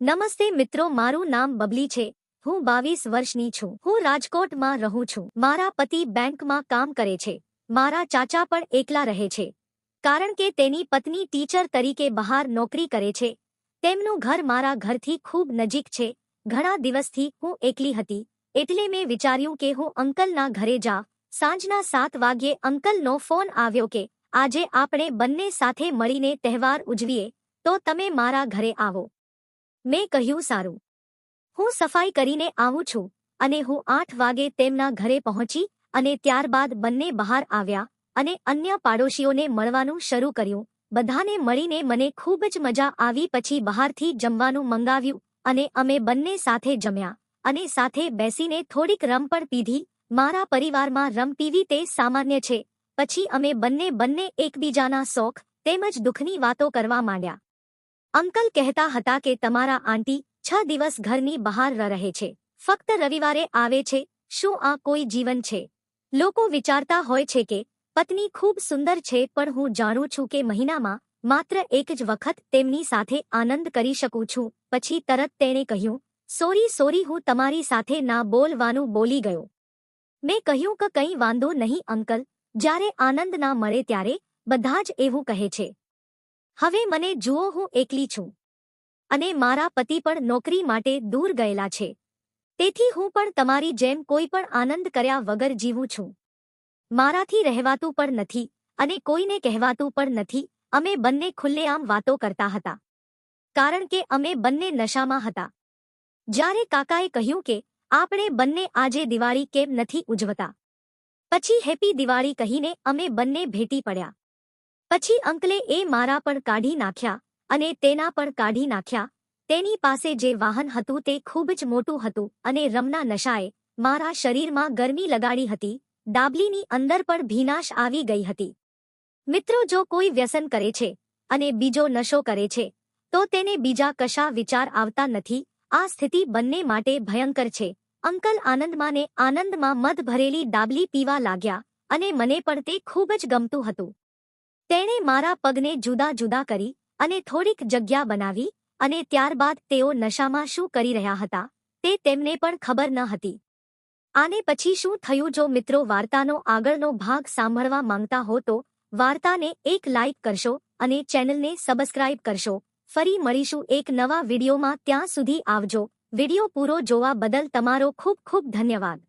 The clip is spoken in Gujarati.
નમસ્તે મિત્રો, મારું નામ બબલી છે. હું 22 વર્ષની છું. હું રાજકોટમાં રહું છું. મારા પતિ બેંકમાં કામ કરે છે. મારા ચાચા પણ એકલા રહે છે કારણ કે તેની પત્ની ટીચર તરીકે બહાર નોકરી કરે છે. તેમનું ઘર મારા ઘરથી ખૂબ નજીક છે. ઘણા દિવસથી હું એકલી હતી એટલે મેં વિચાર્યું કે હું અંકલના ઘરે જા. સાંજના 7 વાગ્યે અંકલનો ફોન આવ્યો કે આજે આપણે બંને સાથે મળીને તહેવાર ઉજવીએ, તો તમે મારા ઘરે આવો. મેં કહ્યું સારું, હું સફાઈ કરીને આવું છું. અને હું 8 વાગે તેમના ઘરે પહોંચી અને ત્યારબાદ બંને બહાર આવ્યા અને અન્ય પાડોશીઓને મળવાનું શરૂ કર્યું. બધાને મળીને મને ખૂબ જ મજા આવી. પછી બહારથી જમવાનું મંગાવ્યું અને અમે બંને સાથે જમ્યા અને સાથે બેસીને થોડીક રમ પણ પીધી. મારા પરિવારમાં રમ પીવી તે સામાન્ય છે. પછી અમે બંને એકબીજાના શોખ તેમજ દુઃખની વાતો કરવા માંડ્યા. અંકલ કહેતા હતા કે તમારા આંટી 6 દિવસ ઘરની બહાર રહે છે, ફક્ત રવિવારે આવે છે. શું આ કોઈ જીવન છે? લોકો વિચારતા હોય છે કે પત્ની ખૂબ સુંદર છે, પણ હું જાણું છું કે મહિનામાં માત્ર એક જ વખત તેમની સાથે આનંદ કરી શકું છું. પછી તરત તેણે કહ્યું, સોરી, હું તમારી સાથે ના બોલવાનું બોલી ગયો. મેં કહ્યું કે કંઈ વાંધો નહીં અંકલ, જ્યારે આનંદ ના મળે ત્યારે બધા જ એવું કહે છે. હવે મને જુઓ, હું એકલી છું અને મારા પતિ પણ નોકરી માટે દૂર ગયેલા છે. તેથી હું પણ તમારી જેમ કોઈ પણ આનંદ કર્યા વગર જીવું છું. મારાથી રહેવાતું પણ નથી અને કોઈને કહેવાતું પણ નથી. અમે બંને ખુલ્લેઆમ વાતો કરતા હતા કારણ કે અમે બંને નશામાં હતા. જ્યારે કાકાએ કહ્યું કે આપણે બંને આજે દિવાળી કેમ નથી ઉજવતા, પછી હેપી દિવાળી કહીને અમે બંને ભેટી પડ્યા. પછી અંકલે એ મારા પણ કાઢી નાખ્યા અને તેના પણ કાઢી નાખ્યા. તેની પાસે જે વાહન હતું તે ખૂબ જ મોટું હતું અને રમના નશાએ મારા શરીરમાં ગરમી લગાડી હતી. ડાબલીની અંદર પણ ભીનાશ આવી ગઈ હતી. મિત્રો, જો કોઈ વ્યસન કરે છે અને બીજો નશો કરે છે તો તેને બીજા કશા વિચાર આવતા નથી. આ સ્થિતિ બંને માટે ભયંકર છે. અંકલ આનંદમાં ને આનંદમાં મધ ભરેલી ડાબલી પીવા લાગ્યા અને મને પણ તે ખૂબ જ ગમતું હતું. તેણે મારા પગને જુદા જુદા કરી અને થોડીક જગ્યા બનાવી અને ત્યારબાદ તેઓ નશામાં શું કરી રહ્યા હતા તે તેમને પણ ખબર ન હતી. આને પછી શું થયું? જો મિત્રો વાર્તાનો આગળનો ભાગ સાંભળવા માંગતા હો તો વાર્તાને એક લાઇક કરશો અને ચેનલને સબસ્ક્રાઇબ કરશો. ફરી મળીશું એક નવા વિડીયોમાં. ત્યાં સુધી આવજો. વિડીયો પૂરો જોવા બદલ તમારો ખૂબ ખૂબ ધન્યવાદ.